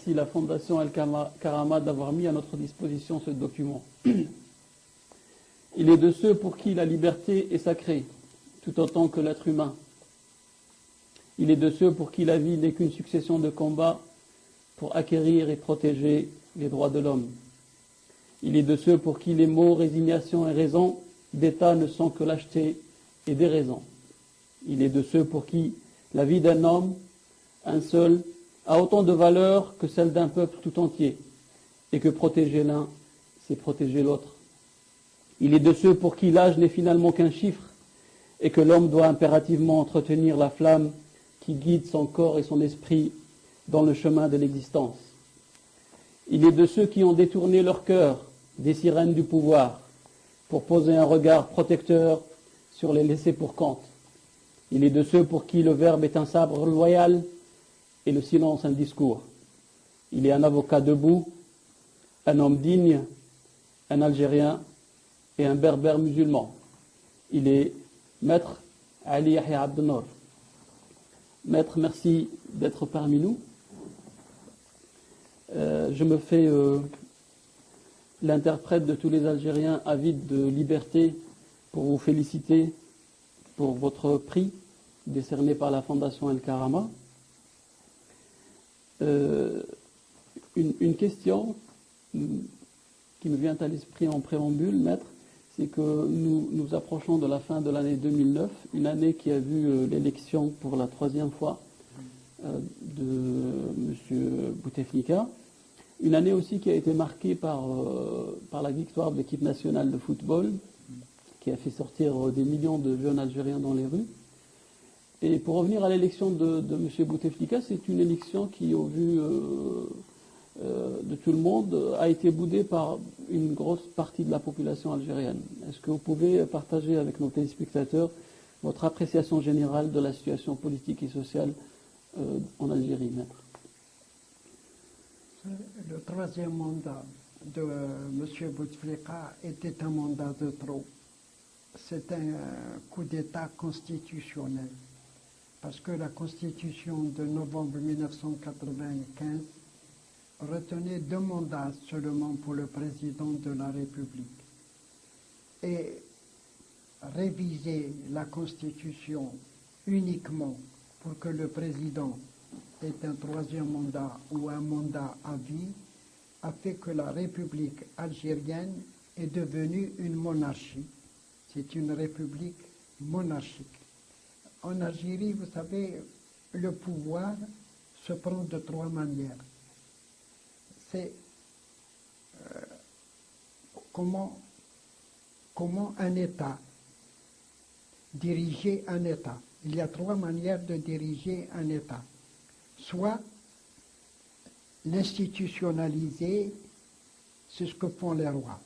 remercie la Fondation Al-Karama d'avoir mis à notre disposition ce document. Il est de ceux pour qui la liberté est sacrée, tout autant que l'être humain. Il est de ceux pour qui la vie n'est qu'une succession de combats pour acquérir et protéger les droits de l'homme. Il est de ceux pour qui les mots résignation et raison d'État ne sont que lâcheté et déraison. Il est de ceux pour qui la vie d'un homme, un seul, a autant de valeur que celle d'un peuple tout entier, et que protéger l'un, c'est protéger l'autre. Il est de ceux pour qui l'âge n'est finalement qu'un chiffre, et que l'homme doit impérativement entretenir la flamme qui guide son corps et son esprit dans le chemin de l'existence. Il est de ceux qui ont détourné leur cœur des sirènes du pouvoir pour poser un regard protecteur sur les laissés pour compte. Il est de ceux pour qui le verbe est un sabre loyal et le silence un discours. Il est un avocat debout, un homme digne, un Algérien et un berbère musulman. Il est Maître Ali Yahya Abdelnour. Maître, merci d'être parmi nous. Je me fais l'interprète de tous les Algériens avides de liberté pour vous féliciter pour votre prix décerné par la Fondation Al-Karama. Une question qui me vient à l'esprit en préambule, Maître, c'est que nous approchons de la fin de l'année 2009, une année qui a vu l'élection pour la 3e fois de M. Bouteflika, une année aussi qui a été marquée par la victoire de l'équipe nationale de football, qui a fait sortir des millions de jeunes Algériens dans les rues. Et pour revenir à l'élection de M. Bouteflika, c'est une élection qui, au vu de tout le monde, a été boudée par une grosse partie de la population algérienne. Est-ce que vous pouvez partager avec nos téléspectateurs votre appréciation générale de la situation politique et sociale en Algérie, Maître? Le 3e mandat de M. Bouteflika était un mandat de trop. C'est un coup d'État constitutionnel. Parce que la Constitution de novembre 1995 retenait 2 mandats seulement pour le président de la République. Et réviser la Constitution uniquement pour que le président ait un 3e mandat ou un mandat à vie a fait que la République algérienne est devenue une monarchie. C'est une république monarchique. En Algérie, vous savez, le pouvoir se prend de 3 manières. C'est comment un État, diriger un État. Il y a 3 manières de diriger un État. Soit l'institutionnaliser, c'est ce que font les rois.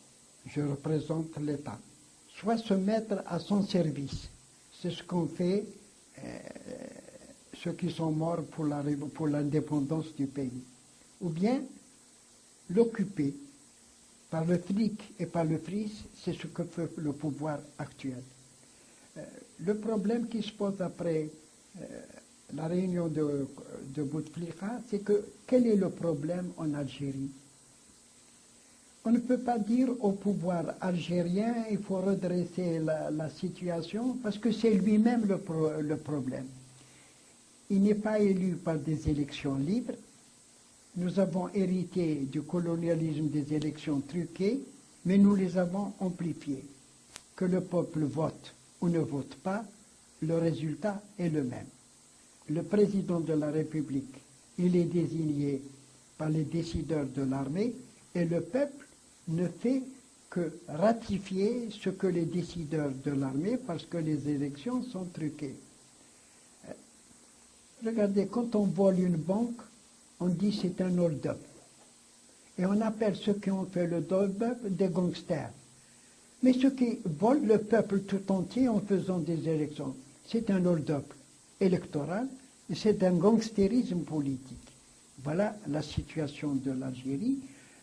Je représente l'État. Soit se mettre à son service. C'est ce qu'ont fait ceux qui sont morts pour l'indépendance du pays. Ou bien l'occuper par le fric et par le fris, c'est ce que fait le pouvoir actuel. Le problème qui se pose après la réunion de Bouteflika, c'est que quel est le problème en Algérie? On ne peut pas dire au pouvoir algérien il faut redresser la situation parce que c'est lui-même le problème. Il n'est pas élu par des élections libres. Nous avons hérité du colonialisme des élections truquées, mais nous les avons amplifiées. Que le peuple vote ou ne vote pas, le résultat est le même. Le président de la République, il est désigné par les décideurs de l'armée et le peuple ne fait que ratifier ce que les décideurs de l'armée, parce que les élections sont truquées. Regardez, quand on vole une banque, on dit c'est un hold-up. Et on appelle ceux qui ont fait le hold-up des gangsters. Mais ceux qui volent le peuple tout entier en faisant des élections, c'est un hold-up électoral et c'est un gangstérisme politique. Voilà la situation de l'Algérie.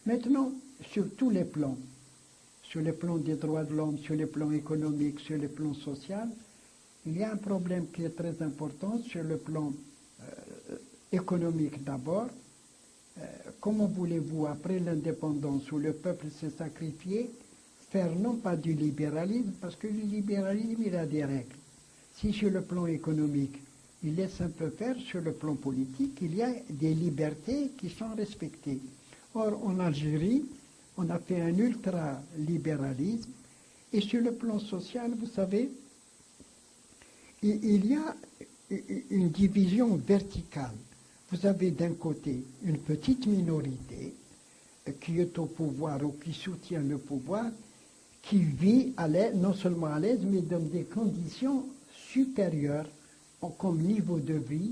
Maintenant, sur tous les plans, sur les plans des droits de l'homme, sur les plans économiques, sur les plans sociaux, il y a un problème qui est très important sur le plan économique d'abord. Comment voulez-vous, après l'indépendance où le peuple s'est sacrifié, faire non pas du libéralisme, parce que le libéralisme, il a des règles. Si sur le plan économique, il laisse un peu faire, sur le plan politique, il y a des libertés qui sont respectées. Or, en Algérie, on a fait un ultra-libéralisme, et sur le plan social, vous savez, il y a une division verticale. Vous avez d'un côté une petite minorité qui est au pouvoir ou qui soutient le pouvoir, qui vit à l'aise, non seulement à l'aise, mais dans des conditions supérieures comme niveau de vie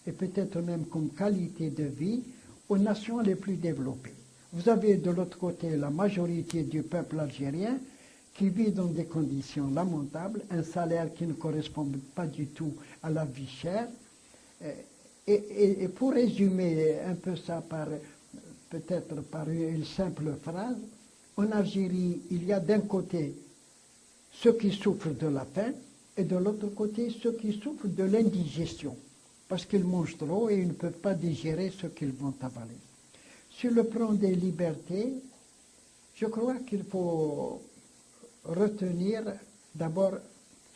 et peut-être même comme qualité de vie aux nations les plus développées. Vous avez de l'autre côté la majorité du peuple algérien qui vit dans des conditions lamentables, un salaire qui ne correspond pas du tout à la vie chère. Et pour résumer un peu ça peut-être par une simple phrase, en Algérie, il y a d'un côté ceux qui souffrent de la faim et de l'autre côté ceux qui souffrent de l'indigestion, parce qu'ils mangent trop et ils ne peuvent pas digérer ce qu'ils vont avaler. Sur le plan des libertés, je crois qu'il faut retenir d'abord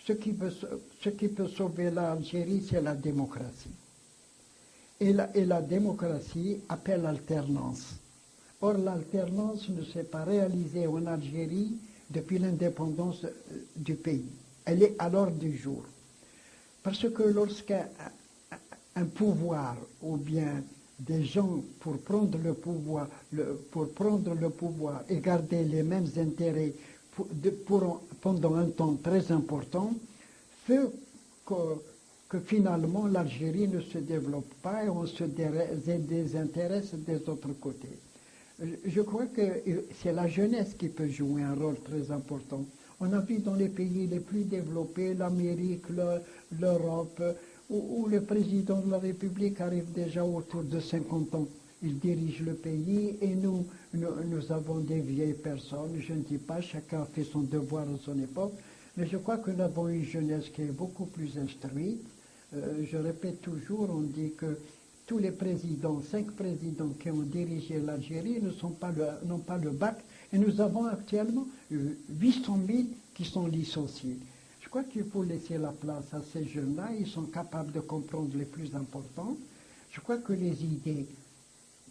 ce qui peut sauver l'Algérie, c'est la démocratie. Et la démocratie appelle l'alternance. Or, l'alternance ne s'est pas réalisée en Algérie depuis l'indépendance du pays. Elle est à l'ordre du jour. Parce que lorsqu'un pouvoir, ou bien des gens pour prendre le pouvoir et garder les mêmes intérêts pendant un temps très important, fait que finalement l'Algérie ne se développe pas et on se désintéresse des autres côtés. Je crois que c'est la jeunesse qui peut jouer un rôle très important. On a vu dans les pays les plus développés, l'Amérique, l'Europe, où le président de la République arrive déjà autour de 50 ans. Il dirige le pays et nous avons des vieilles personnes. Je ne dis pas, chacun a fait son devoir à son époque, mais je crois que nous avons une jeunesse qui est beaucoup plus instruite. Je répète toujours, on dit que tous les présidents, 5 présidents qui ont dirigé l'Algérie n'ont pas le bac, et nous avons actuellement 800 000 qui sont licenciés. Je crois qu'il faut laisser la place à ces jeunes-là, ils sont capables de comprendre les plus importants. Je crois que les idées,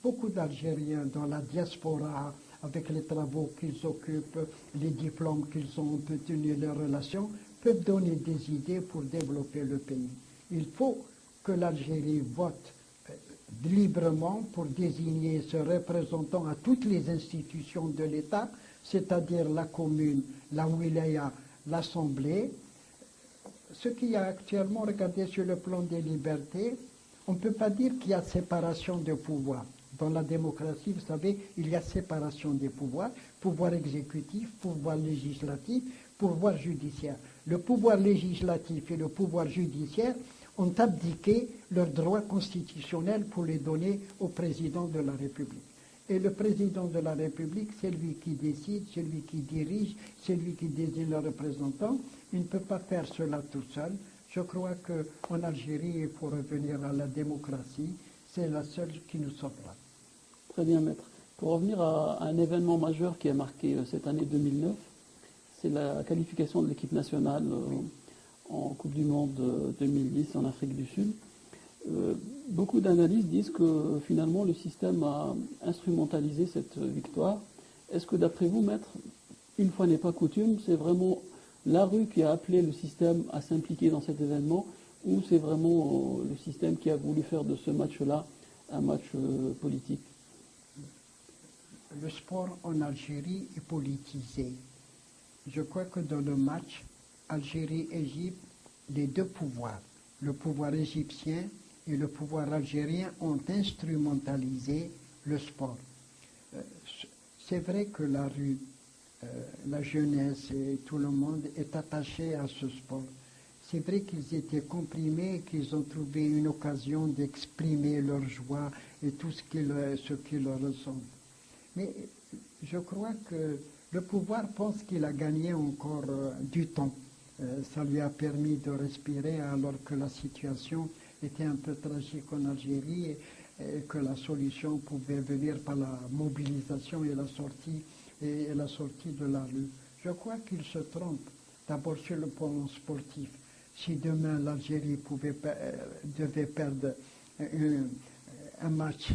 beaucoup d'Algériens dans la diaspora, avec les travaux qu'ils occupent, les diplômes qu'ils ont obtenus, les relations, peuvent donner des idées pour développer le pays. Il faut que l'Algérie vote librement pour désigner ce représentant à toutes les institutions de l'État, c'est-à-dire la commune, la wilaya, l'Assemblée. Ce qu'il y a actuellement, regardez sur le plan des libertés, on ne peut pas dire qu'il y a séparation de pouvoir. Dans la démocratie, vous savez, il y a séparation des pouvoirs, pouvoir exécutif, pouvoir législatif, pouvoir judiciaire. Le pouvoir législatif et le pouvoir judiciaire ont abdiqué leurs droits constitutionnels pour les donner au président de la République. Et le président de la République, c'est lui qui décide, c'est lui qui dirige, c'est lui qui désigne le représentant. Il ne peut pas faire cela tout seul. Je crois qu'en Algérie, il faut revenir à la démocratie. C'est la seule qui nous sauvera. Très bien, maître. Pour revenir à un événement majeur qui a marqué cette année 2009, c'est la qualification de l'équipe nationale en Coupe du Monde 2010 en Afrique du Sud. Beaucoup d'analystes disent que finalement le système a instrumentalisé cette victoire. Est-ce que d'après vous, maître, une fois n'est pas coutume, c'est vraiment la rue qui a appelé le système à s'impliquer dans cet événement, ou c'est vraiment le système qui a voulu faire de ce match-là un match politique? Le sport en Algérie est politisé. Je crois que dans le match Algérie-Égypte, les deux pouvoirs, le pouvoir égyptien et le pouvoir algérien, ont instrumentalisé le sport. C'est vrai que la rue, la jeunesse et tout le monde est attaché à ce sport. C'est vrai qu'ils étaient comprimés, qu'ils ont trouvé une occasion d'exprimer leur joie et tout ce qu'ils ressentent. Mais je crois que le pouvoir pense qu'il a gagné encore du temps. Ça lui a permis de respirer alors que la situation était un peu tragique en Algérie. que la solution pouvait venir par la mobilisation et la sortie de la rue. Je crois qu'il se trompe. D'abord sur le plan sportif. Si demain l'Algérie devait perdre un match,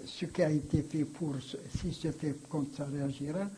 ce qui a été fait si c'était contre ça réagira,